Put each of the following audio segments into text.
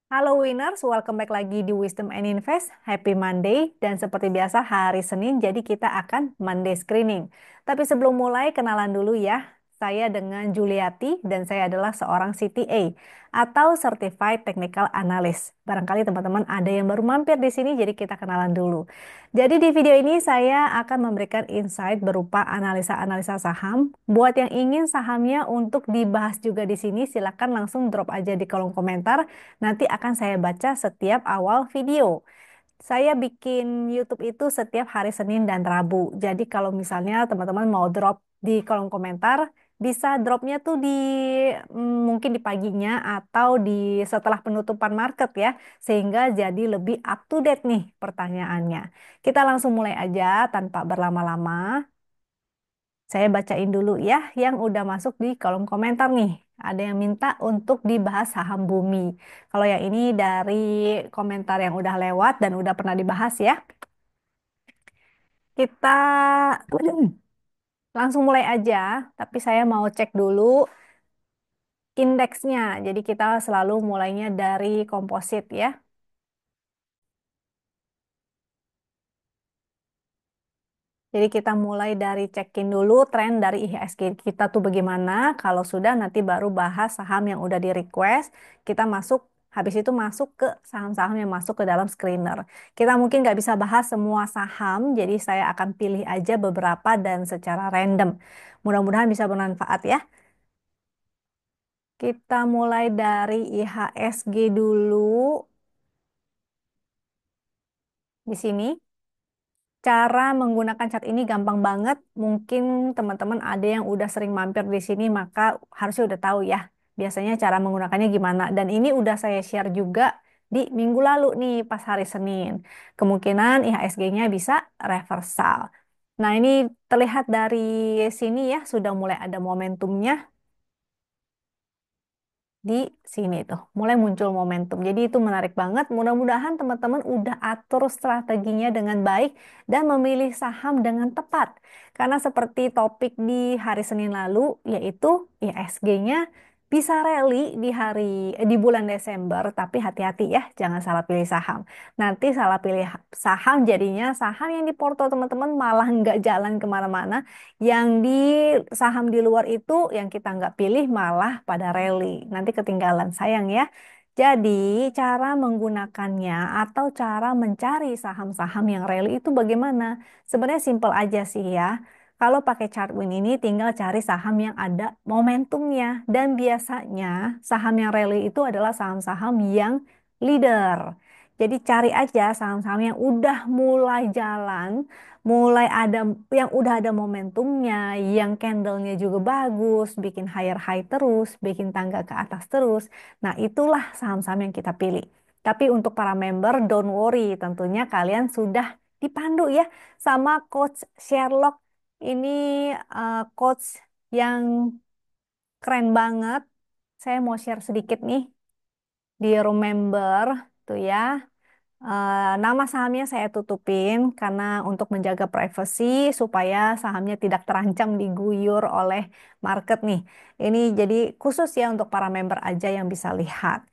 Halo Winners, welcome back lagi di Wisdom and Invest. Happy Monday, dan seperti biasa hari Senin, jadi kita akan Monday Screening. Tapi sebelum mulai, kenalan dulu ya. Saya dengan Juliati, dan saya adalah seorang CTA atau Certified Technical Analyst. Barangkali teman-teman ada yang baru mampir di sini, jadi kita kenalan dulu. Jadi di video ini saya akan memberikan insight berupa analisa-analisa saham. Buat yang ingin sahamnya untuk dibahas juga di sini, silakan langsung drop aja di kolom komentar. Nanti akan saya baca setiap awal video. Saya bikin YouTube itu setiap hari Senin dan Rabu. Jadi kalau misalnya teman-teman mau drop di kolom komentar, bisa dropnya tuh di mungkin di paginya atau di setelah penutupan market ya, sehingga jadi lebih up to date nih pertanyaannya. Kita langsung mulai aja tanpa berlama-lama. Saya bacain dulu ya yang udah masuk di kolom komentar nih. Ada yang minta untuk dibahas saham bumi. Kalau yang ini dari komentar yang udah lewat dan udah pernah dibahas ya. Kita langsung mulai aja, tapi saya mau cek dulu indeksnya. Jadi kita selalu mulainya dari komposit ya. Jadi kita mulai dari cekin dulu tren dari IHSG kita tuh bagaimana. Kalau sudah nanti baru bahas saham yang udah di request. Kita masuk, habis itu masuk ke saham-saham yang masuk ke dalam screener. Kita mungkin nggak bisa bahas semua saham, jadi saya akan pilih aja beberapa dan secara random. Mudah-mudahan bisa bermanfaat ya. Kita mulai dari IHSG dulu di sini. Cara menggunakan cat ini gampang banget. Mungkin teman-teman ada yang udah sering mampir di sini, maka harusnya udah tahu ya. Biasanya cara menggunakannya gimana. Dan ini udah saya share juga di minggu lalu nih, pas hari Senin. Kemungkinan IHSG-nya bisa reversal. Nah, ini terlihat dari sini ya, sudah mulai ada momentumnya di sini tuh mulai muncul momentum. Jadi itu menarik banget. Mudah-mudahan teman-teman udah atur strateginya dengan baik dan memilih saham dengan tepat. Karena seperti topik di hari Senin lalu yaitu ISG-nya bisa rally di bulan Desember, tapi hati-hati ya, jangan salah pilih saham. Nanti salah pilih saham jadinya saham yang di porto teman-teman malah nggak jalan kemana-mana, yang di saham di luar itu yang kita nggak pilih malah pada rally. Nanti ketinggalan, sayang ya. Jadi cara menggunakannya atau cara mencari saham-saham yang rally itu bagaimana? Sebenarnya simple aja sih ya. Kalau pakai Chartwin ini tinggal cari saham yang ada momentumnya. Dan biasanya saham yang rally itu adalah saham-saham yang leader. Jadi cari aja saham-saham yang udah mulai jalan, mulai ada yang udah ada momentumnya, yang candlenya juga bagus, bikin higher high terus, bikin tangga ke atas terus. Nah, itulah saham-saham yang kita pilih. Tapi untuk para member, don't worry, tentunya kalian sudah dipandu ya sama Coach Sherlock. Ini coach yang keren banget. Saya mau share sedikit nih di room member tuh ya. Nama sahamnya saya tutupin karena untuk menjaga privasi supaya sahamnya tidak terancam diguyur oleh market nih. Ini jadi khusus ya untuk para member aja yang bisa lihat.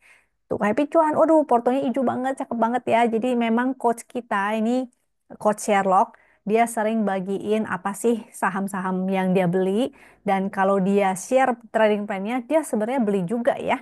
Tuh Happy Cuan, waduh portonya hijau banget, cakep banget ya. Jadi memang coach kita ini, Coach Sherlock, dia sering bagiin apa sih saham-saham yang dia beli. Dan kalau dia share trading plan-nya, dia sebenarnya beli juga ya.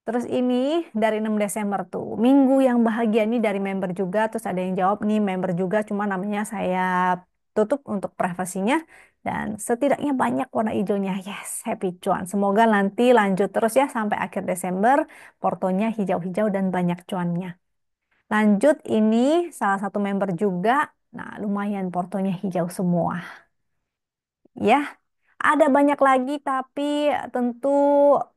Terus ini dari 6 Desember tuh, minggu yang bahagia nih dari member juga. Terus ada yang jawab nih member juga, cuma namanya saya tutup untuk privasinya. Dan setidaknya banyak warna hijaunya. Yes, happy cuan. Semoga nanti lanjut terus ya sampai akhir Desember. Portonya hijau-hijau dan banyak cuannya. Lanjut ini salah satu member juga. Nah, lumayan portonya hijau semua. Ya, ada banyak lagi, tapi tentu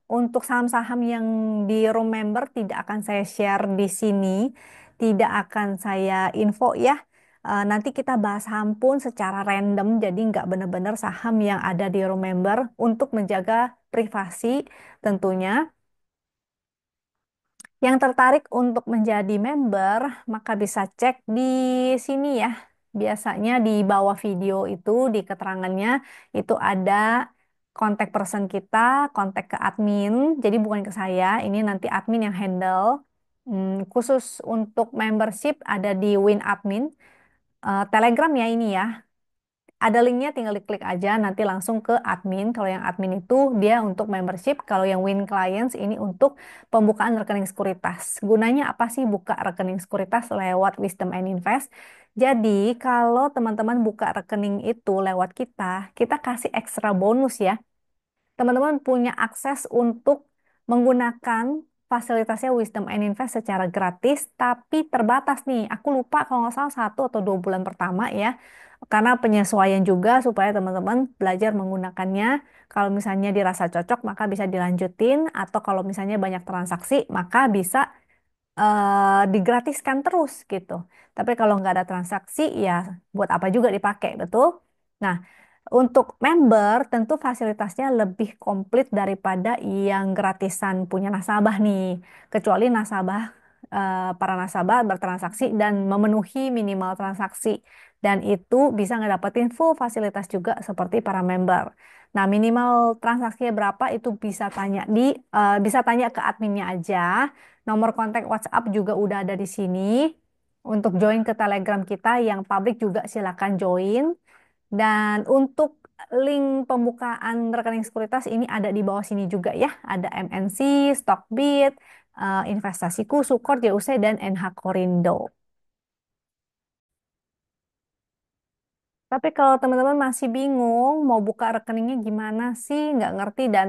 untuk saham-saham yang di room member tidak akan saya share di sini, tidak akan saya info ya. Nanti kita bahas saham pun secara random, jadi nggak benar-benar saham yang ada di room member untuk menjaga privasi tentunya. Yang tertarik untuk menjadi member, maka bisa cek di sini ya. Biasanya di bawah video itu, di keterangannya, itu ada kontak person kita, kontak ke admin. Jadi bukan ke saya, ini nanti admin yang handle. Khusus untuk membership ada di Win Admin. Telegram ya ini ya. Ada linknya, tinggal diklik aja, nanti langsung ke admin. Kalau yang admin itu dia untuk membership, kalau yang Win Clients ini untuk pembukaan rekening sekuritas. Gunanya apa sih buka rekening sekuritas lewat Wisdom and Invest? Jadi kalau teman-teman buka rekening itu lewat kita kasih ekstra bonus ya. Teman-teman punya akses untuk menggunakan fasilitasnya Wisdom and Invest secara gratis, tapi terbatas nih. Aku lupa kalau nggak salah 1 atau 2 bulan pertama ya. Karena penyesuaian juga supaya teman-teman belajar menggunakannya. Kalau misalnya dirasa cocok, maka bisa dilanjutin. Atau kalau misalnya banyak transaksi, maka bisa digratiskan terus gitu. Tapi kalau nggak ada transaksi, ya buat apa juga dipakai, betul? Nah, untuk member tentu fasilitasnya lebih komplit daripada yang gratisan punya nasabah nih. Kecuali para nasabah bertransaksi dan memenuhi minimal transaksi. Dan itu bisa ngedapetin full fasilitas juga seperti para member. Nah, minimal transaksinya berapa itu bisa tanya ke adminnya aja. Nomor kontak WhatsApp juga udah ada di sini. Untuk join ke Telegram kita yang publik juga silakan join. Dan untuk link pembukaan rekening sekuritas ini ada di bawah sini juga ya. Ada MNC, Stockbit, Investasiku, Sukor, JUC, dan NH Korindo. Tapi kalau teman-teman masih bingung mau buka rekeningnya gimana sih, nggak ngerti dan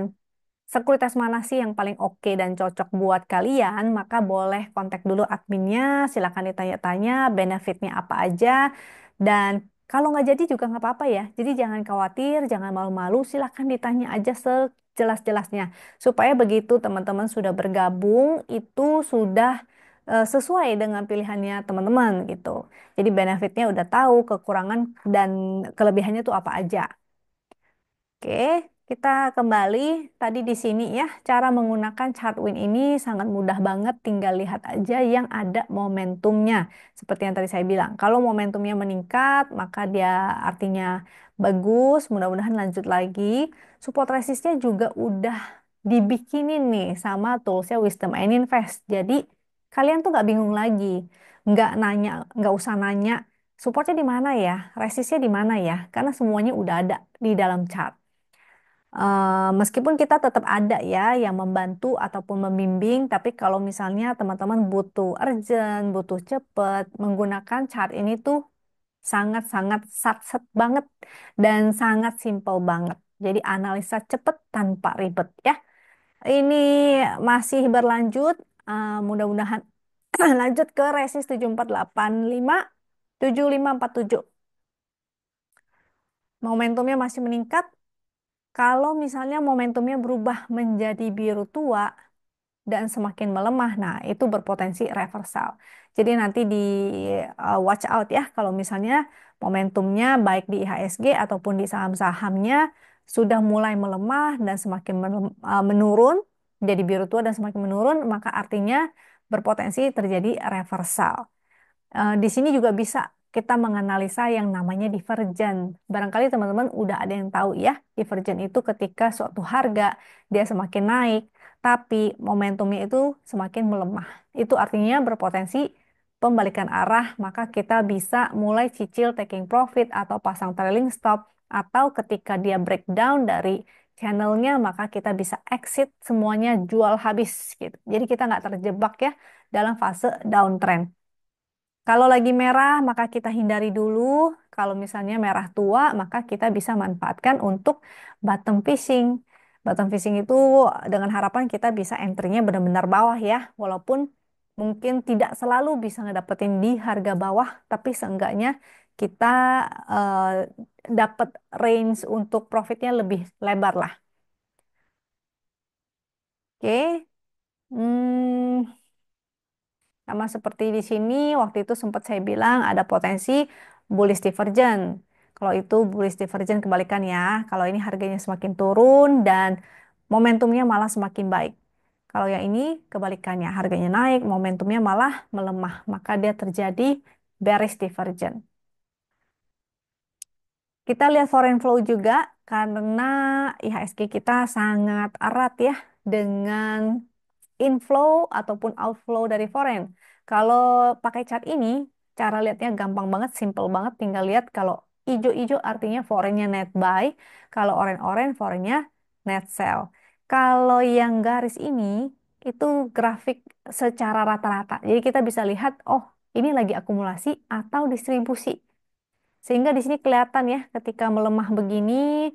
sekuritas mana sih yang paling oke dan cocok buat kalian, maka boleh kontak dulu adminnya, silakan ditanya-tanya benefitnya apa aja, dan kalau nggak jadi juga nggak apa-apa ya. Jadi jangan khawatir, jangan malu-malu, silakan ditanya aja sejelas-jelasnya. Supaya begitu teman-teman sudah bergabung, itu sudah sesuai dengan pilihannya teman-teman gitu. Jadi benefitnya udah tahu, kekurangan dan kelebihannya tuh apa aja. Oke, kita kembali tadi di sini ya. Cara menggunakan chart win ini sangat mudah banget, tinggal lihat aja yang ada momentumnya. Seperti yang tadi saya bilang, kalau momentumnya meningkat, maka dia artinya bagus, mudah-mudahan lanjut lagi. Support resistnya juga udah dibikinin nih sama toolsnya Wisdom and Invest. Jadi kalian tuh nggak bingung lagi, nggak usah nanya supportnya di mana ya, resistnya di mana ya, karena semuanya udah ada di dalam chart. Meskipun kita tetap ada ya yang membantu ataupun membimbing, tapi kalau misalnya teman-teman butuh urgent, butuh cepet, menggunakan chart ini tuh sangat-sangat sat-set banget dan sangat simple banget. Jadi analisa cepet tanpa ribet ya. Ini masih berlanjut, mudah-mudahan lanjut ke resist 7485, 7547. Momentumnya masih meningkat. Kalau misalnya momentumnya berubah menjadi biru tua dan semakin melemah, nah itu berpotensi reversal. Jadi nanti watch out ya kalau misalnya momentumnya baik di IHSG ataupun di saham-sahamnya sudah mulai melemah dan semakin menurun, jadi biru tua dan semakin menurun, maka artinya berpotensi terjadi reversal. Di sini juga bisa kita menganalisa yang namanya divergen. Barangkali teman-teman udah ada yang tahu ya, divergen itu ketika suatu harga dia semakin naik, tapi momentumnya itu semakin melemah. Itu artinya berpotensi pembalikan arah, maka kita bisa mulai cicil taking profit atau pasang trailing stop, atau ketika dia breakdown dari channelnya, maka kita bisa exit semuanya jual habis gitu. Jadi kita nggak terjebak ya dalam fase downtrend. Kalau lagi merah, maka kita hindari dulu. Kalau misalnya merah tua, maka kita bisa manfaatkan untuk bottom fishing. Bottom fishing itu dengan harapan kita bisa entry-nya benar-benar bawah ya. Walaupun mungkin tidak selalu bisa ngedapetin di harga bawah, tapi seenggaknya kita eh, dapat range untuk profitnya lebih lebar lah. Oke. Hmm, Sama seperti di sini, waktu itu sempat saya bilang ada potensi bullish divergent. Kalau itu bullish divergent kebalikan ya. Kalau ini harganya semakin turun dan momentumnya malah semakin baik. Kalau yang ini kebalikannya, harganya naik, momentumnya malah melemah. Maka dia terjadi bearish divergent. Kita lihat foreign flow juga. karena IHSG kita sangat erat ya dengan inflow ataupun outflow dari foreign. Kalau pakai chart ini, cara lihatnya gampang banget, simple banget. Tinggal lihat kalau hijau-hijau artinya foreignnya net buy, kalau orange-orange foreignnya net sell. Kalau yang garis ini, itu grafik secara rata-rata. Jadi kita bisa lihat, oh ini lagi akumulasi atau distribusi. Sehingga di sini kelihatan ya, ketika melemah begini,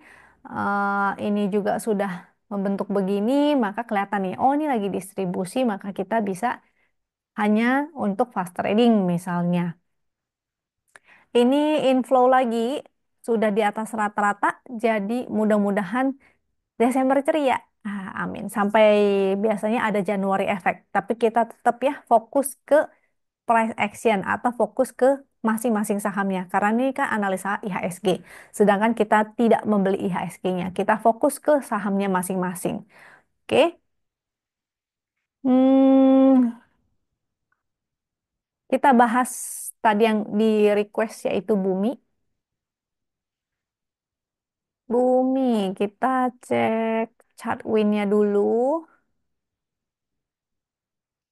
ini juga sudah membentuk begini, maka kelihatan nih, oh ini lagi distribusi, maka kita bisa hanya untuk fast trading misalnya. Ini inflow lagi, sudah di atas rata-rata, jadi mudah-mudahan Desember ceria. Amin. Sampai biasanya ada Januari efek. Tapi kita tetap ya fokus ke price action atau fokus ke masing-masing sahamnya. Karena ini kan analisa IHSG. Sedangkan kita tidak membeli IHSG-nya. Kita fokus ke sahamnya masing-masing. Oke. Hmm, kita bahas tadi yang di request yaitu Bumi. Bumi, kita cek chart win-nya dulu.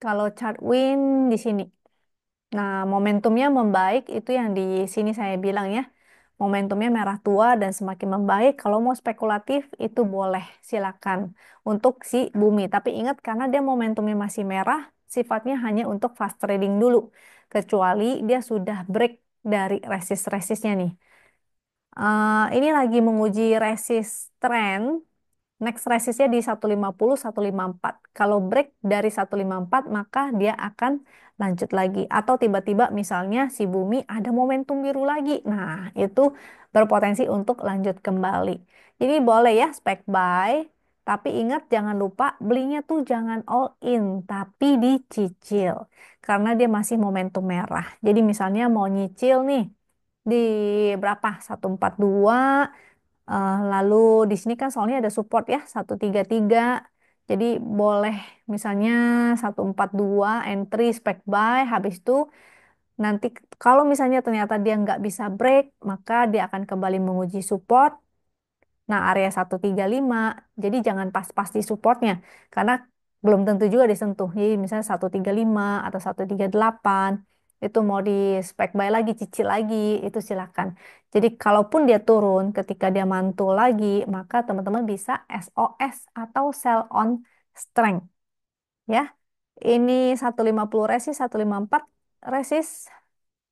Kalau chart win di sini. Nah, momentumnya membaik itu yang di sini saya bilang ya. Momentumnya merah tua dan semakin membaik. Kalau mau spekulatif itu boleh, silakan untuk si Bumi. Tapi ingat karena dia momentumnya masih merah, sifatnya hanya untuk fast trading dulu. Kecuali dia sudah break dari resist-resistnya nih. Ini lagi menguji resist trend. Next resistnya di 150, 154. Kalau break dari 154, maka dia akan lanjut lagi. Atau tiba-tiba misalnya si bumi ada momentum biru lagi. Nah, itu berpotensi untuk lanjut kembali. Jadi boleh ya spek buy. Tapi ingat jangan lupa belinya tuh jangan all in, tapi dicicil. Karena dia masih momentum merah. Jadi misalnya mau nyicil nih di berapa? 142. Lalu di sini kan soalnya ada support ya 133. Jadi boleh misalnya 142 entry spec buy. Habis itu nanti kalau misalnya ternyata dia nggak bisa break, maka dia akan kembali menguji support. Nah, area 135. Jadi jangan pas-pas di supportnya. Karena belum tentu juga disentuh. Jadi misalnya 135 atau 138. Itu mau di spek buy lagi, cicil lagi. Itu silakan. Jadi kalaupun dia turun, ketika dia mantul lagi, maka teman-teman bisa SOS atau sell on strength. Ya, ini 150 resist, 154 resist.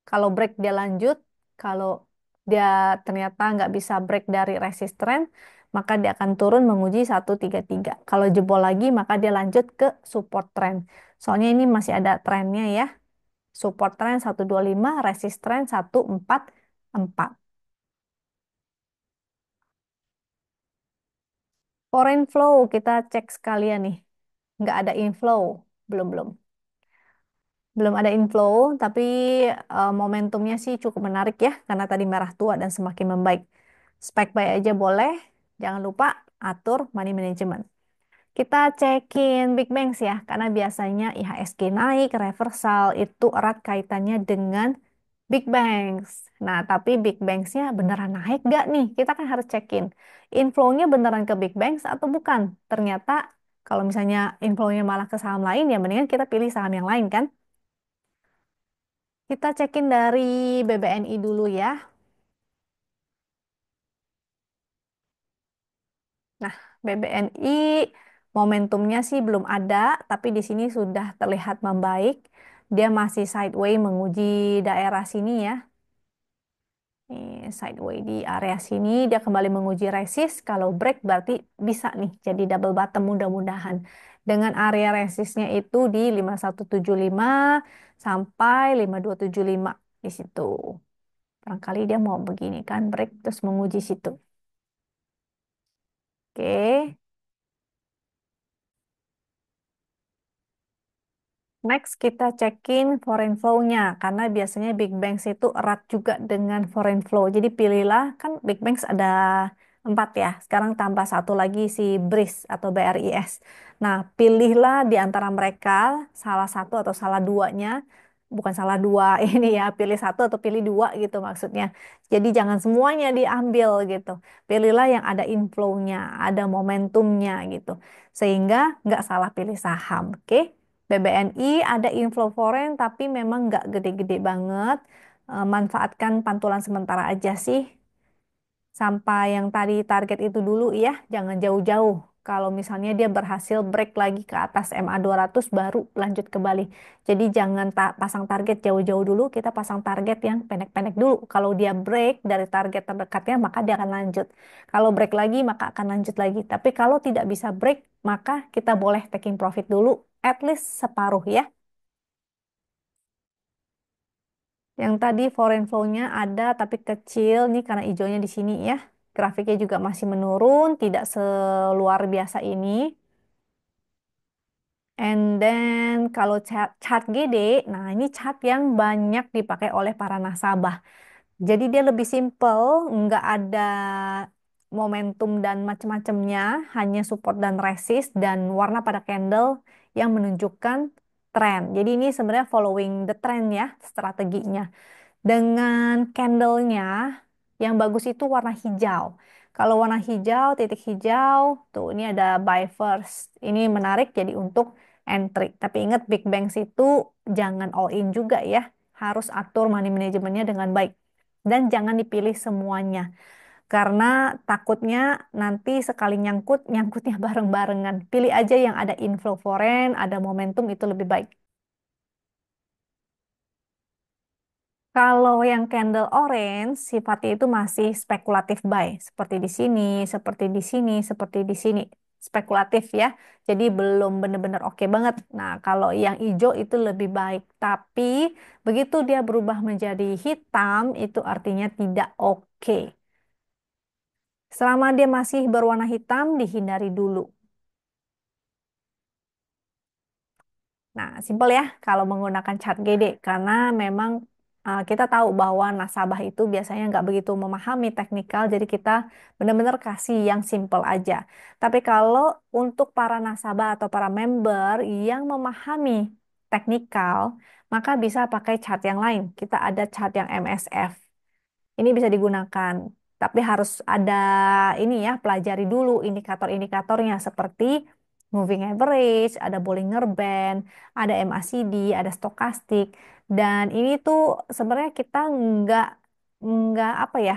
Kalau break dia lanjut, kalau dia ternyata nggak bisa break dari resistance, maka dia akan turun menguji 133. Kalau jebol lagi, maka dia lanjut ke support trend. Soalnya ini masih ada trennya ya. Support trend 125, resist trend 144. Foreign flow kita cek sekalian nih. Nggak ada inflow, belum-belum. Belum ada inflow, tapi momentumnya sih cukup menarik ya, karena tadi merah tua dan semakin membaik. Spek buy aja boleh, jangan lupa atur money management. Kita cekin Big Bangs ya, karena biasanya IHSG naik, reversal itu erat kaitannya dengan Big Bangs. Nah, tapi Big Bangs-nya beneran naik gak nih? Kita kan harus cekin. Inflow-nya beneran ke Big Bangs atau bukan? Ternyata kalau misalnya inflow-nya malah ke saham lain, ya mendingan kita pilih saham yang lain kan? Kita cekin dari BBNI dulu ya. Nah, BBNI momentumnya sih belum ada, tapi di sini sudah terlihat membaik. Dia masih sideways menguji daerah sini ya. Nih, sideways di area sini, dia kembali menguji resist. Kalau break berarti bisa nih jadi double bottom mudah-mudahan. Dengan area resistnya itu di 5175 sampai 5275 di situ. Barangkali dia mau begini kan, break terus menguji situ. Oke. Next kita cekin foreign flow-nya karena biasanya Big Banks itu erat juga dengan foreign flow. Jadi pilihlah kan Big Banks ada 4 ya. Sekarang tambah satu lagi si BRIS atau BRIS. Nah, pilihlah di antara mereka salah satu atau salah duanya. bukan salah dua ini ya, pilih satu atau pilih dua gitu maksudnya. Jadi jangan semuanya diambil gitu. Pilihlah yang ada inflow-nya, ada momentumnya gitu. Sehingga nggak salah pilih saham, oke? BBNI ada inflow foreign tapi memang nggak gede-gede banget. Manfaatkan pantulan sementara aja sih sampai yang tadi target itu dulu ya, jangan jauh-jauh. Kalau misalnya dia berhasil break lagi ke atas MA 200 baru lanjut ke Bali. Jadi jangan pasang target jauh-jauh dulu, kita pasang target yang pendek-pendek dulu. Kalau dia break dari target terdekatnya maka dia akan lanjut. Kalau break lagi maka akan lanjut lagi. Tapi kalau tidak bisa break maka kita boleh taking profit dulu at least separuh ya. Yang tadi foreign flow-nya ada tapi kecil nih karena hijaunya di sini ya. Grafiknya juga masih menurun, tidak seluar biasa ini. And then kalau chart GD, nah ini chart yang banyak dipakai oleh para nasabah. Jadi dia lebih simple, nggak ada momentum dan macam-macamnya, hanya support dan resist dan warna pada candle yang menunjukkan tren. Jadi ini sebenarnya following the trend ya strateginya. Dengan candlenya yang bagus itu warna hijau. Kalau warna hijau, titik hijau, tuh ini ada buy first. Ini menarik jadi untuk entry. Tapi ingat Big Bangs itu jangan all in juga ya. Harus atur money manajemennya dengan baik. Dan jangan dipilih semuanya. Karena takutnya nanti sekali nyangkut, nyangkutnya bareng-barengan. Pilih aja yang ada inflow foreign, ada momentum itu lebih baik. Kalau yang candle orange, sifatnya itu masih spekulatif buy. Seperti di sini, seperti di sini, seperti di sini. Spekulatif ya. Jadi belum benar-benar oke banget. Nah, kalau yang hijau itu lebih baik. Tapi begitu dia berubah menjadi hitam, itu artinya tidak oke. Selama dia masih berwarna hitam, dihindari dulu. Nah, simpel ya kalau menggunakan chart GD karena memang kita tahu bahwa nasabah itu biasanya nggak begitu memahami teknikal, jadi kita benar-benar kasih yang simpel aja. Tapi kalau untuk para nasabah atau para member yang memahami teknikal, maka bisa pakai chart yang lain. Kita ada chart yang MSF. Ini bisa digunakan, tapi harus ada ini ya, pelajari dulu indikator-indikatornya seperti moving average, ada Bollinger Band, ada MACD, ada stokastik. Dan ini tuh sebenarnya kita nggak apa ya,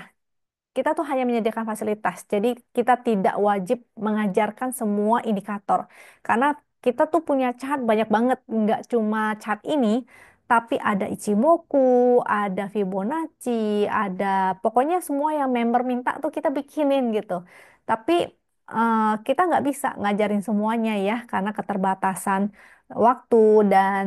kita tuh hanya menyediakan fasilitas. Jadi kita tidak wajib mengajarkan semua indikator. Karena kita tuh punya chart banyak banget. Nggak cuma chart ini, tapi ada Ichimoku, ada Fibonacci, ada pokoknya semua yang member minta tuh kita bikinin gitu. Tapi kita nggak bisa ngajarin semuanya ya, karena keterbatasan waktu dan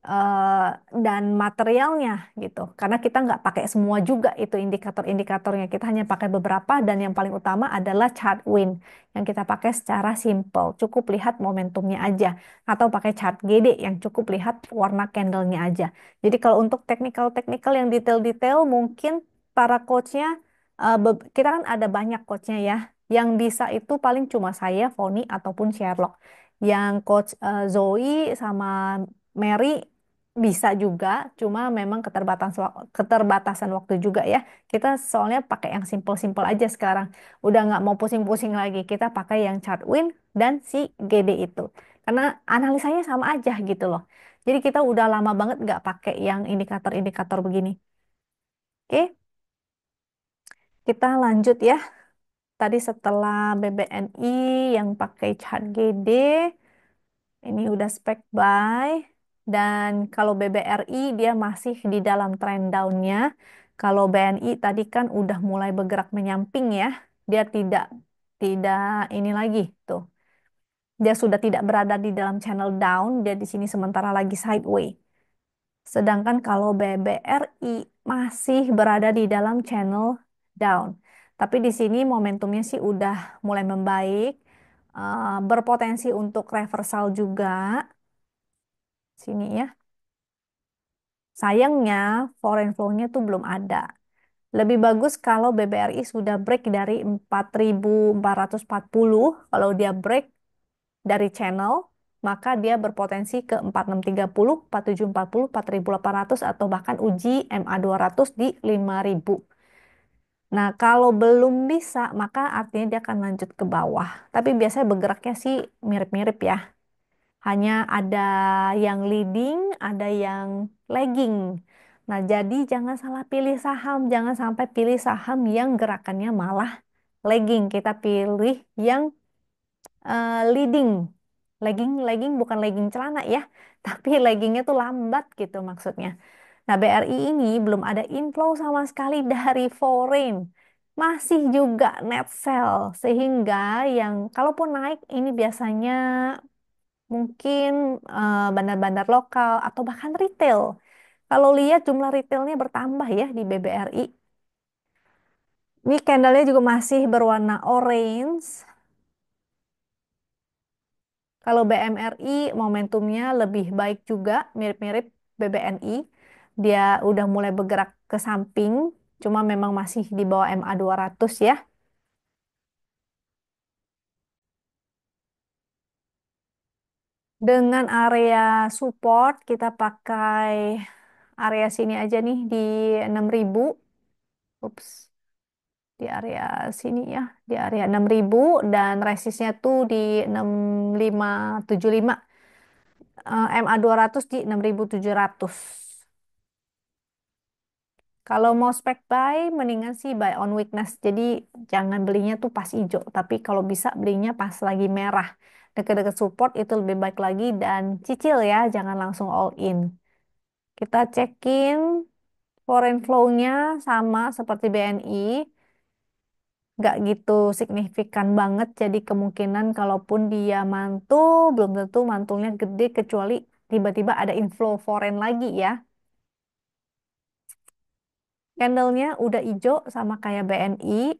eh, dan materialnya gitu. Karena kita nggak pakai semua juga itu indikator-indikatornya. Kita hanya pakai beberapa dan yang paling utama adalah chart win yang kita pakai secara simple. Cukup lihat momentumnya aja. Atau pakai chart GD yang cukup lihat warna candlenya aja. Jadi kalau untuk technical-technical yang detail-detail mungkin para coachnya, kita kan ada banyak coachnya ya. Yang bisa itu paling cuma saya, Foni, ataupun Sherlock. Yang coach Zoe sama Mary bisa juga, cuma memang keterbatasan waktu juga ya. Kita soalnya pakai yang simple-simple aja sekarang. Udah nggak mau pusing-pusing lagi. Kita pakai yang chart win dan si GD itu. Karena analisanya sama aja gitu loh. Jadi kita udah lama banget nggak pakai yang indikator-indikator begini. Oke, kita lanjut ya. Tadi setelah BBNI yang pakai chart GD, ini udah spek buy. Dan kalau BBRI dia masih di dalam trend down-nya. Kalau BNI tadi kan udah mulai bergerak menyamping ya. Dia tidak tidak ini lagi tuh. Dia sudah tidak berada di dalam channel down, dia di sini sementara lagi sideways. Sedangkan kalau BBRI masih berada di dalam channel down. Tapi di sini momentumnya sih udah mulai membaik, berpotensi untuk reversal juga. Sini ya. Sayangnya foreign flow-nya tuh belum ada. Lebih bagus kalau BBRI sudah break dari 4.440. Kalau dia break dari channel, maka dia berpotensi ke 4630, 4740, 4800 atau bahkan uji MA200 di 5000. Nah, kalau belum bisa, maka artinya dia akan lanjut ke bawah. Tapi biasanya bergeraknya sih mirip-mirip ya. Hanya ada yang leading, ada yang lagging. Nah, jadi jangan salah pilih saham. Jangan sampai pilih saham yang gerakannya malah lagging. Kita pilih yang leading. Lagging bukan legging celana ya. Tapi laggingnya tuh lambat gitu maksudnya. Nah, BRI ini belum ada inflow sama sekali dari foreign. Masih juga net sell. Sehingga yang kalaupun naik ini biasanya mungkin bandar-bandar lokal atau bahkan retail. Kalau lihat jumlah retailnya bertambah ya di BBRI. Ini candlenya juga masih berwarna orange. Kalau BMRI momentumnya lebih baik juga, mirip-mirip BBNI. Dia udah mulai bergerak ke samping, cuma memang masih di bawah MA200 ya. Dengan area support kita pakai area sini aja nih di 6000. Ups, di area sini ya, di area 6000 dan resistnya tuh di 6575. MA200 di 6700. Kalau mau spec buy, mendingan sih buy on weakness. Jadi jangan belinya tuh pas hijau, tapi kalau bisa belinya pas lagi merah. Deket-deket support itu lebih baik lagi dan cicil ya, jangan langsung all in. Kita cekin foreign flow-nya sama seperti BNI, nggak gitu signifikan banget. Jadi kemungkinan kalaupun dia mantul, belum tentu mantulnya gede kecuali tiba-tiba ada inflow foreign lagi ya. Candlenya udah hijau sama kayak BNI.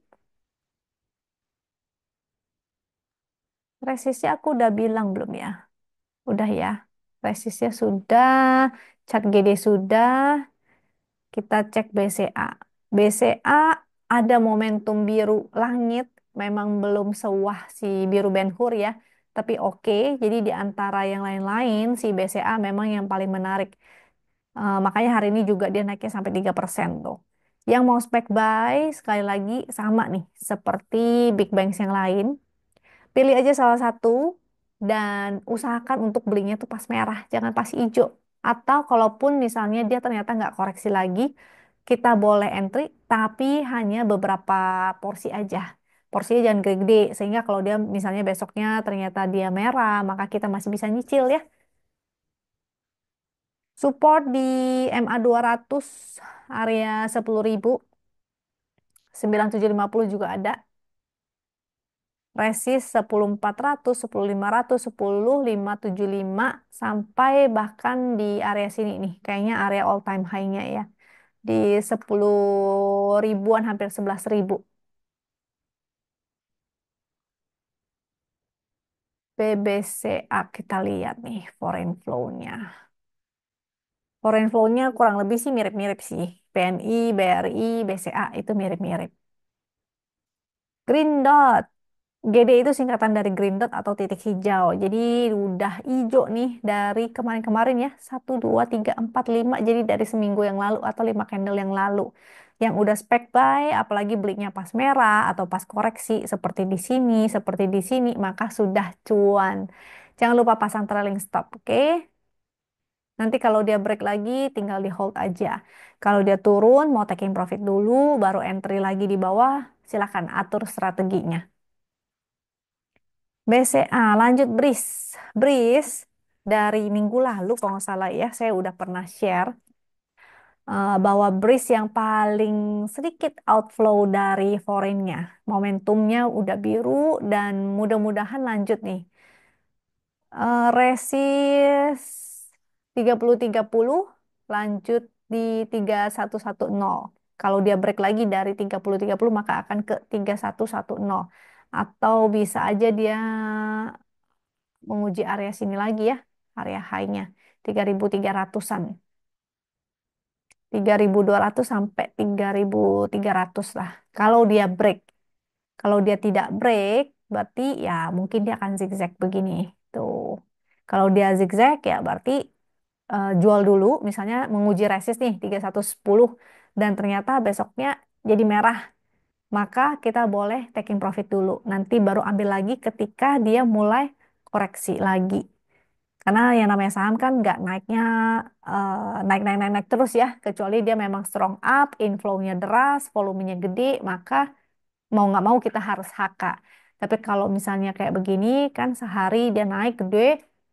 Resistnya aku udah bilang belum ya? Udah ya. Resistnya sudah, chart GD sudah, kita cek BCA. BCA ada momentum biru langit, memang belum sewah si biru Ben Hur ya. Tapi oke, jadi di antara yang lain-lain si BCA memang yang paling menarik. Makanya hari ini juga dia naiknya sampai 3% tuh. Yang mau spec buy, sekali lagi sama nih, seperti Big Banks yang lain. Pilih aja salah satu dan usahakan untuk belinya tuh pas merah, jangan pas hijau. Atau kalaupun misalnya dia ternyata nggak koreksi lagi, kita boleh entry, tapi hanya beberapa porsi aja. Porsinya jangan gede-gede, sehingga kalau dia misalnya besoknya ternyata dia merah, maka kita masih bisa nyicil ya. Support di MA200 area 10.000, 9750 juga ada. Resist 10.400, 10.500, 10.575 sampai bahkan di area sini nih. Kayaknya area all time high-nya ya. Di 10 ribuan hampir 11.000. BBCA kita lihat nih foreign flow-nya. Foreign flow-nya kurang lebih sih mirip-mirip sih. PNI, BRI, BCA itu mirip-mirip. Green dot. GD itu singkatan dari green dot atau titik hijau. Jadi udah hijau nih dari kemarin-kemarin ya. Satu, dua, tiga, empat, lima. Jadi dari seminggu yang lalu atau 5 candle yang lalu. Yang udah spec buy, apalagi belinya pas merah atau pas koreksi seperti di sini, maka sudah cuan. Jangan lupa pasang trailing stop, oke? Nanti kalau dia break lagi, tinggal di hold aja. Kalau dia turun, mau taking profit dulu, baru entry lagi di bawah, silakan atur strateginya. BCA, lanjut BRIS. BRIS dari minggu lalu kalau nggak salah ya, saya udah pernah share bahwa BRIS yang paling sedikit outflow dari foreignnya. Momentumnya udah biru dan mudah-mudahan lanjut nih. Resist 30.30 lanjut di 3110. Kalau dia break lagi dari 30.30 maka akan ke 3110. Atau bisa aja dia menguji area sini lagi ya, area high-nya 3.300-an. 3.200 sampai 3.300 lah. Kalau dia break. Kalau dia tidak break, berarti ya mungkin dia akan zigzag begini. Tuh. Kalau dia zigzag ya berarti jual dulu, misalnya menguji resist nih 3110 dan ternyata besoknya jadi merah, maka kita boleh taking profit dulu. Nanti baru ambil lagi ketika dia mulai koreksi lagi. Karena yang namanya saham kan nggak naiknya naik naik naik naik terus ya, kecuali dia memang strong up, inflow-nya deras, volumenya gede, maka mau nggak mau kita harus HK. Tapi kalau misalnya kayak begini kan sehari dia naik gede,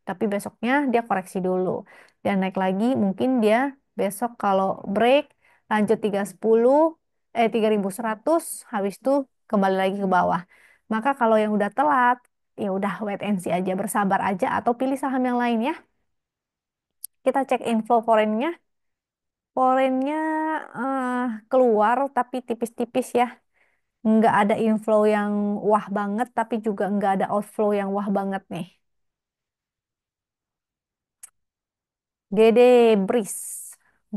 tapi besoknya dia koreksi dulu. Dan naik lagi mungkin dia besok kalau break lanjut 3100 habis itu kembali lagi ke bawah. Maka kalau yang udah telat ya udah wait and see aja, bersabar aja atau pilih saham yang lain ya. Kita cek inflow foreignnya. Foreignnya eh, keluar tapi tipis-tipis ya. Nggak ada inflow yang wah banget, tapi juga nggak ada outflow yang wah banget nih. GD Bris.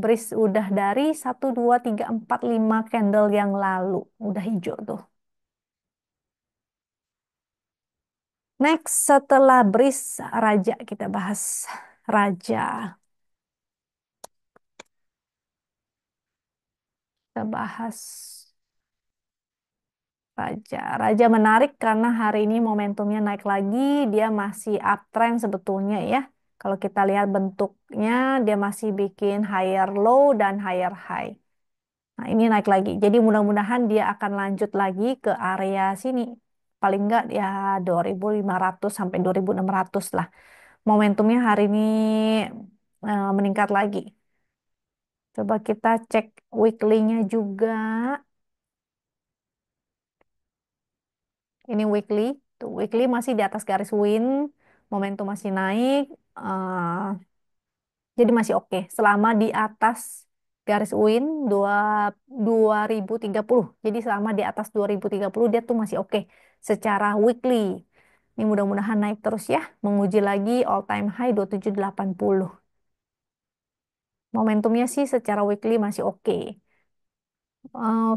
Bris udah dari 1, 2, 3, 4, 5 candle yang lalu. Udah hijau tuh. Next, setelah Bris, Raja kita bahas. Raja. Kita bahas Raja. Raja menarik karena hari ini momentumnya naik lagi. Dia masih uptrend sebetulnya ya. Kalau kita lihat bentuknya, dia masih bikin higher low dan higher high. Nah, ini naik lagi. Jadi mudah-mudahan dia akan lanjut lagi ke area sini. Paling enggak ya 2500 sampai 2600 lah. Momentumnya hari ini meningkat lagi. Coba kita cek weekly-nya juga. Ini weekly. Tuh, weekly masih di atas garis win. Momentum masih naik. Jadi masih oke. Selama di atas garis win 2030. Jadi selama di atas 2030 dia tuh masih oke secara weekly. Ini mudah-mudahan naik terus ya. Menguji lagi all time high 2780. Momentumnya sih secara weekly masih oke.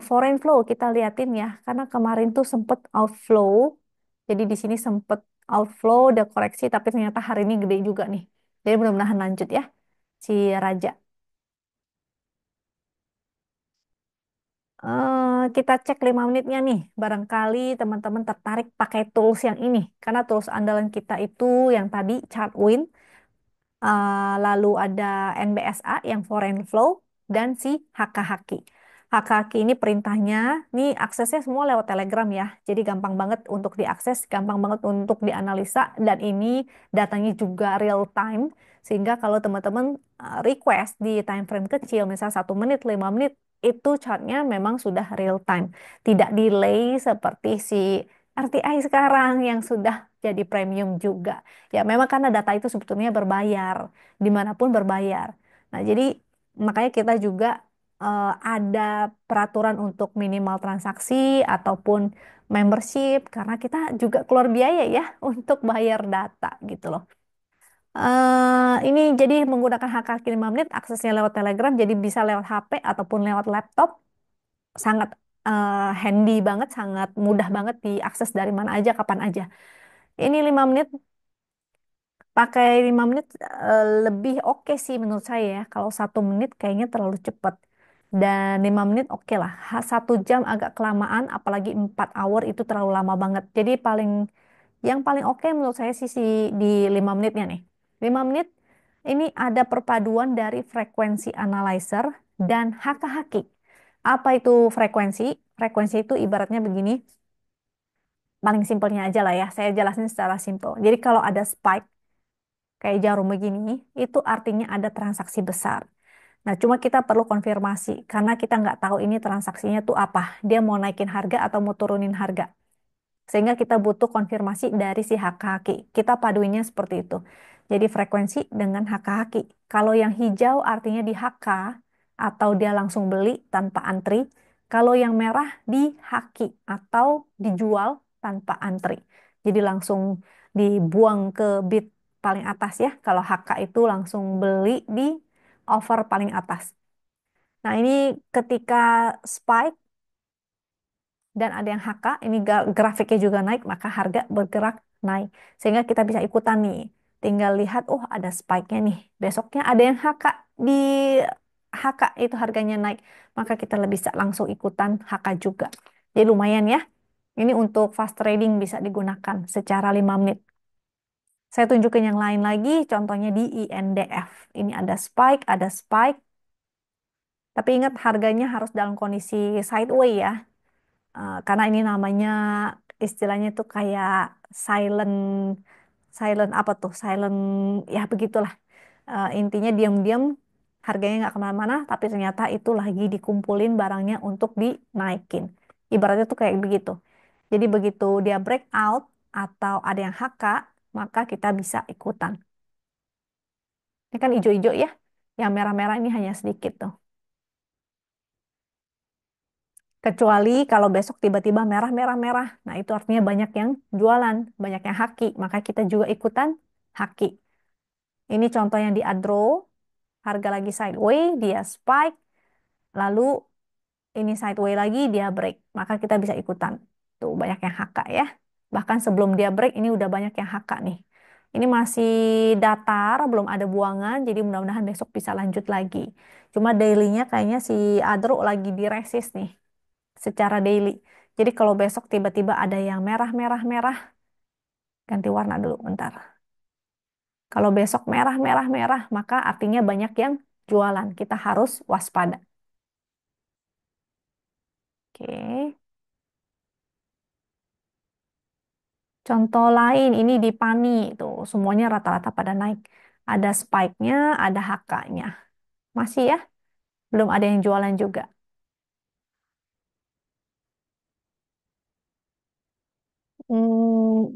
Foreign flow kita liatin ya. Karena kemarin tuh sempet outflow. Jadi di sini sempet outflow, udah koreksi. Tapi ternyata hari ini gede juga nih. Jadi mudah-mudahan lanjut ya si Raja. Kita cek 5 menitnya nih. Barangkali teman-teman tertarik pakai tools yang ini. Karena tools andalan kita itu yang tadi Chartwin, lalu ada NBSA yang foreign flow, dan si HKHaki. HKHaki ini perintahnya, nih aksesnya semua lewat Telegram ya. Jadi gampang banget untuk diakses, gampang banget untuk dianalisa, dan ini datanya juga real time. Sehingga kalau teman-teman request di time frame kecil, misal 1 menit, 5 menit, itu chartnya memang sudah real time. Tidak delay seperti si RTI sekarang yang sudah jadi premium juga. Ya, memang karena data itu sebetulnya berbayar, dimanapun berbayar. Nah, jadi makanya kita juga ada peraturan untuk minimal transaksi ataupun membership, karena kita juga keluar biaya ya untuk bayar data gitu loh. Ini jadi menggunakan hak kaki 5 menit, aksesnya lewat Telegram, jadi bisa lewat HP ataupun lewat laptop, sangat handy banget, sangat mudah banget diakses dari mana aja, kapan aja. Ini 5 menit. Pakai 5 menit lebih oke sih menurut saya ya. Kalau 1 menit kayaknya terlalu cepat. Dan 5 menit oke lah. 1 jam agak kelamaan, apalagi 4 hour itu terlalu lama banget. Jadi yang paling oke menurut saya sih di 5 menitnya nih. 5 menit ini ada perpaduan dari frekuensi analyzer dan haka-haki. Apa itu frekuensi? Frekuensi itu ibaratnya begini, paling simpelnya aja lah ya. Saya jelasin secara simpel. Jadi kalau ada spike kayak jarum begini, itu artinya ada transaksi besar. Nah, cuma kita perlu konfirmasi karena kita nggak tahu ini transaksinya tuh apa. Dia mau naikin harga atau mau turunin harga. Sehingga kita butuh konfirmasi dari si haki. Kita paduinnya seperti itu. Jadi frekuensi dengan haki. Kalau yang hijau artinya di HK atau dia langsung beli tanpa antri. Kalau yang merah di haki atau dijual tanpa antri. Jadi langsung dibuang ke bid paling atas ya. Kalau HK itu langsung beli di offer paling atas. Nah, ini ketika spike dan ada yang HK, ini grafiknya juga naik, maka harga bergerak naik. Sehingga kita bisa ikutan nih. Tinggal lihat, oh ada spike-nya nih. Besoknya ada yang HK di HK itu harganya naik, maka kita bisa langsung ikutan HK juga. Jadi lumayan ya. Ini untuk fast trading bisa digunakan secara 5 menit. Saya tunjukin yang lain lagi, contohnya di INDF. Ini ada spike, tapi ingat harganya harus dalam kondisi sideway ya. Karena ini namanya istilahnya itu kayak silent, silent apa tuh? Silent, ya begitulah. Intinya diam-diam harganya nggak kemana-mana, tapi ternyata itu lagi dikumpulin barangnya untuk dinaikin. Ibaratnya tuh kayak begitu. Jadi begitu dia breakout atau ada yang HK, maka kita bisa ikutan. Ini kan hijau-hijau ya. Yang merah-merah ini hanya sedikit tuh. Kecuali kalau besok tiba-tiba merah-merah-merah. Nah, itu artinya banyak yang jualan, banyak yang haki. Maka kita juga ikutan haki. Ini contoh yang di Adro. Harga lagi sideway, dia spike. Lalu ini sideway lagi, dia break. Maka kita bisa ikutan. Tuh, banyak yang HK ya. Bahkan sebelum dia break, ini udah banyak yang HK nih. Ini masih datar, belum ada buangan, jadi mudah-mudahan besok bisa lanjut lagi. Cuma daily-nya kayaknya si Adro lagi di resist nih, secara daily. Jadi kalau besok tiba-tiba ada yang merah-merah-merah, ganti warna dulu bentar. Kalau besok merah-merah-merah, maka artinya banyak yang jualan. Kita harus waspada. Oke. Contoh lain ini di Pani itu semuanya rata-rata pada naik. Ada spike-nya, ada HK-nya. Masih ya, belum ada yang jualan juga.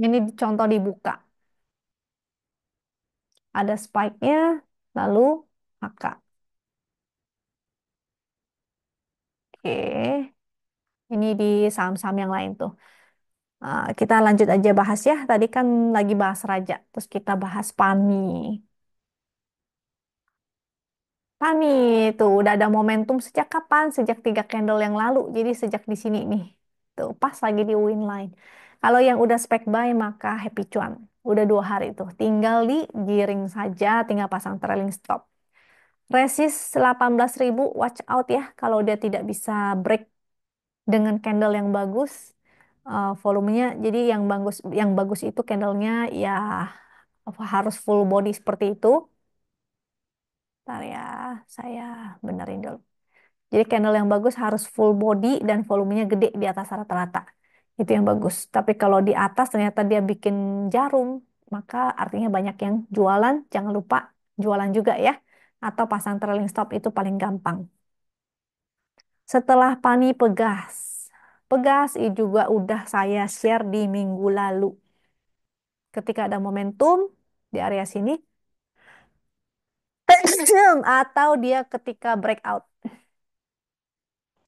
Ini contoh dibuka. Ada spike-nya, lalu HK. Oke, ini di saham-saham yang lain tuh. Kita lanjut aja bahas ya. Tadi kan lagi bahas Raja, terus kita bahas Pani. Pani itu udah ada momentum sejak kapan? Sejak 3 candle yang lalu. Jadi sejak di sini nih. Tuh pas lagi di win line. Kalau yang udah spek buy maka happy cuan. Udah 2 hari tuh. Tinggal digiring saja, tinggal pasang trailing stop. Resist 18.000, watch out ya. Kalau dia tidak bisa break dengan candle yang bagus. Volumenya, jadi yang bagus itu candlenya ya harus full body seperti itu. Ntar ya, saya benerin dulu. Jadi candle yang bagus harus full body dan volumenya gede di atas rata-rata. Itu yang bagus. Tapi kalau di atas ternyata dia bikin jarum, maka artinya banyak yang jualan. Jangan lupa jualan juga ya. Atau pasang trailing stop itu paling gampang. Setelah Pani Pegas. Pegas ini juga udah saya share di minggu lalu. Ketika ada momentum di area sini, atau dia ketika breakout.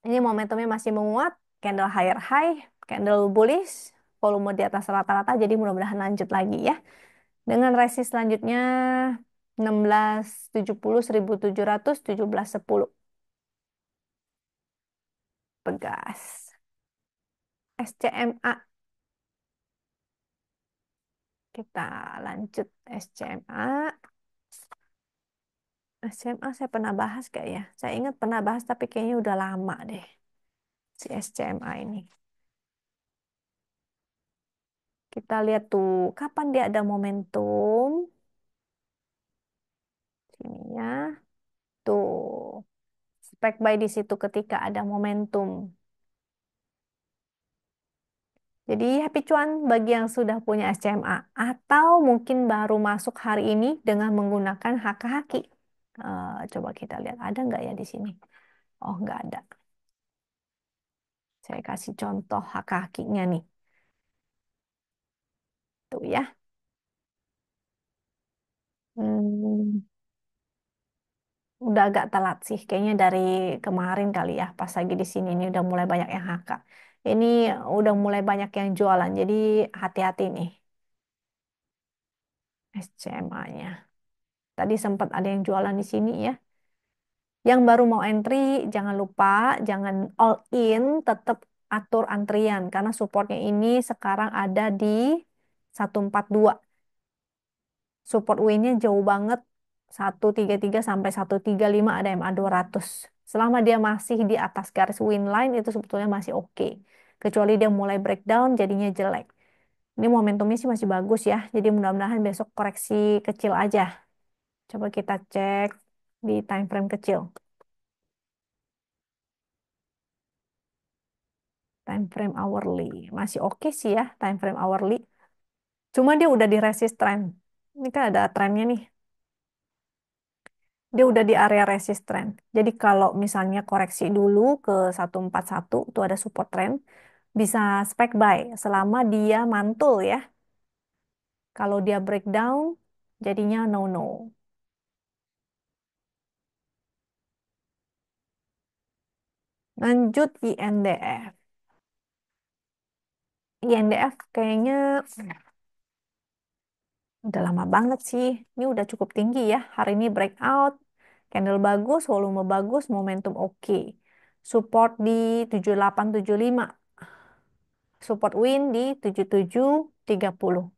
Ini momentumnya masih menguat, candle higher high, candle bullish, volume di atas rata-rata, jadi mudah-mudahan lanjut lagi ya. Dengan resist selanjutnya 1670, 1700, 1710. Pegas. SCMA, kita lanjut SCMA. SCMA saya pernah bahas gak ya? Saya ingat pernah bahas tapi kayaknya udah lama deh si SCMA ini. Kita lihat tuh kapan dia ada momentum. Sini ya. Tuh. Spek buy di situ ketika ada momentum. Jadi happy cuan bagi yang sudah punya SCMA atau mungkin baru masuk hari ini dengan menggunakan haki. Coba kita lihat ada nggak ya di sini? Oh nggak ada. Saya kasih contoh hak-hakinya nih. Tuh ya. Hmm, udah agak telat sih. Kayaknya dari kemarin kali ya. Pas lagi di sini ini udah mulai banyak yang HK. Ini udah mulai banyak yang jualan. Jadi hati-hati nih SCMA-nya. Tadi sempat ada yang jualan di sini ya. Yang baru mau entry, jangan lupa, jangan all in, tetap atur antrian. Karena supportnya ini sekarang ada di 142. Support win-nya jauh banget. 133 sampai 135 ada MA 200. Selama dia masih di atas garis win line itu sebetulnya masih oke. Kecuali dia mulai breakdown jadinya jelek. Ini momentumnya sih masih bagus ya. Jadi mudah-mudahan besok koreksi kecil aja. Coba kita cek di time frame kecil. Time frame hourly. Masih oke sih ya time frame hourly. Cuma dia udah di resist trend. Ini kan ada trennya nih. Dia udah di area resist trend. Jadi kalau misalnya koreksi dulu ke 141 itu ada support trend, bisa spek buy selama dia mantul ya. Kalau dia breakdown, jadinya no-no. Lanjut INDF. INDF kayaknya udah lama banget sih. Ini udah cukup tinggi ya. Hari ini breakout, candle bagus, volume bagus, momentum oke. Support di 7875, support win di 7730.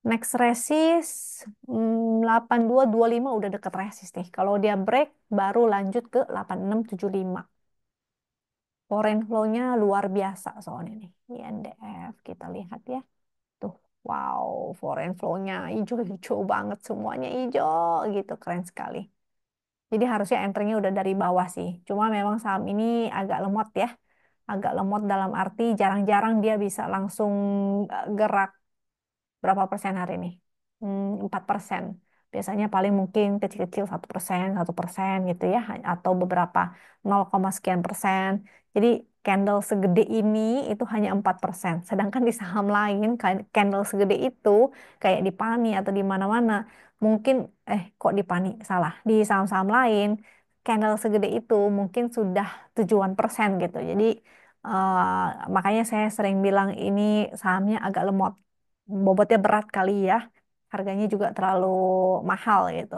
Next resist 8225 udah deket resist nih. Kalau dia break baru lanjut ke 8675. Foreign flow-nya luar biasa soalnya nih. INDF kita lihat ya. Tuh, wow, foreign flow-nya hijau-hijau banget, semuanya hijau gitu, keren sekali. Jadi harusnya entry-nya udah dari bawah sih. Cuma memang saham ini agak lemot ya. Agak lemot dalam arti jarang-jarang dia bisa langsung gerak berapa persen hari ini? 4%. Biasanya paling mungkin kecil-kecil 1%, 1% gitu ya, atau beberapa 0, sekian persen. Jadi candle segede ini itu hanya 4%. Sedangkan di saham lain, candle segede itu kayak di Pani atau di mana-mana, mungkin kok di Pani salah. Di saham-saham lain, candle segede itu mungkin sudah tujuan persen gitu. Jadi makanya saya sering bilang ini sahamnya agak lemot, bobotnya berat kali ya, harganya juga terlalu mahal gitu.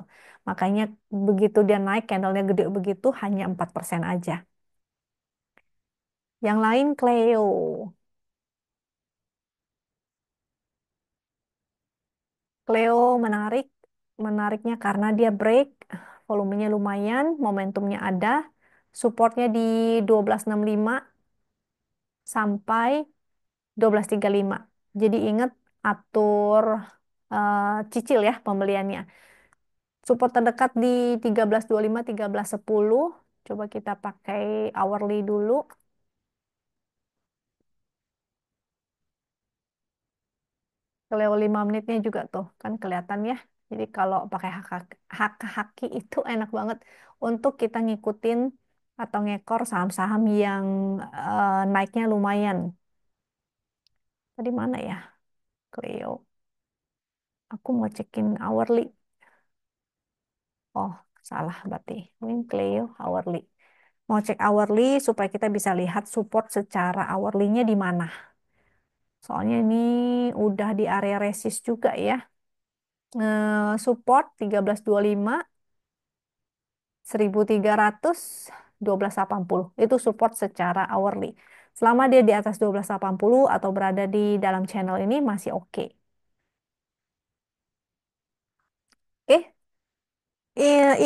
Makanya begitu dia naik, candlenya gede begitu, hanya 4% aja. Yang lain Cleo. Cleo menarik, menariknya karena dia break, volumenya lumayan, momentumnya ada, supportnya di 1265 sampai 1235. Jadi ingat atur cicil ya pembeliannya. Support terdekat di 1325, 1310. Coba kita pakai hourly dulu. Keleo 5 menitnya juga tuh, kan kelihatan ya. Jadi kalau pakai haki itu enak banget untuk kita ngikutin atau ngekor saham-saham yang naiknya lumayan. Tadi mana ya? Cleo. Aku mau cekin hourly. Oh, salah berarti. Ini Cleo hourly. Mau cek hourly supaya kita bisa lihat support secara hourly-nya di mana. Soalnya ini udah di area resist juga ya. Support 1325, 1300, 1280. Itu support secara hourly. Selama dia di atas 1280 atau berada di dalam channel ini masih oke. Oke,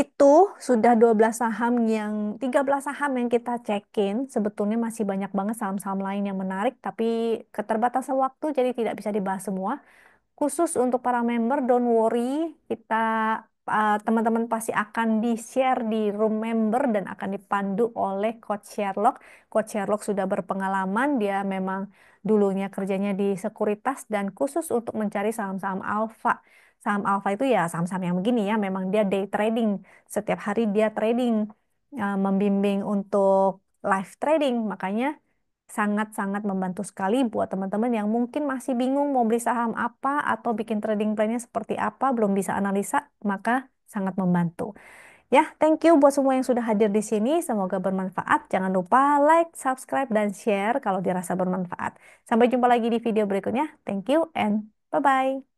itu sudah 12 saham yang 13 saham yang kita cekin. Sebetulnya masih banyak banget saham-saham lain yang menarik, tapi keterbatasan waktu jadi tidak bisa dibahas semua. Khusus untuk para member, don't worry, kita teman-teman pasti akan di-share di room member dan akan dipandu oleh Coach Sherlock. Coach Sherlock sudah berpengalaman, dia memang dulunya kerjanya di sekuritas dan khusus untuk mencari saham-saham alfa. Saham alfa itu ya saham-saham yang begini ya, memang dia day trading. Setiap hari dia trading, membimbing untuk live trading. Makanya sangat-sangat membantu sekali buat teman-teman yang mungkin masih bingung mau beli saham apa atau bikin trading plan-nya seperti apa, belum bisa analisa, maka sangat membantu. Ya, thank you buat semua yang sudah hadir di sini. Semoga bermanfaat. Jangan lupa like, subscribe, dan share kalau dirasa bermanfaat. Sampai jumpa lagi di video berikutnya. Thank you and bye-bye.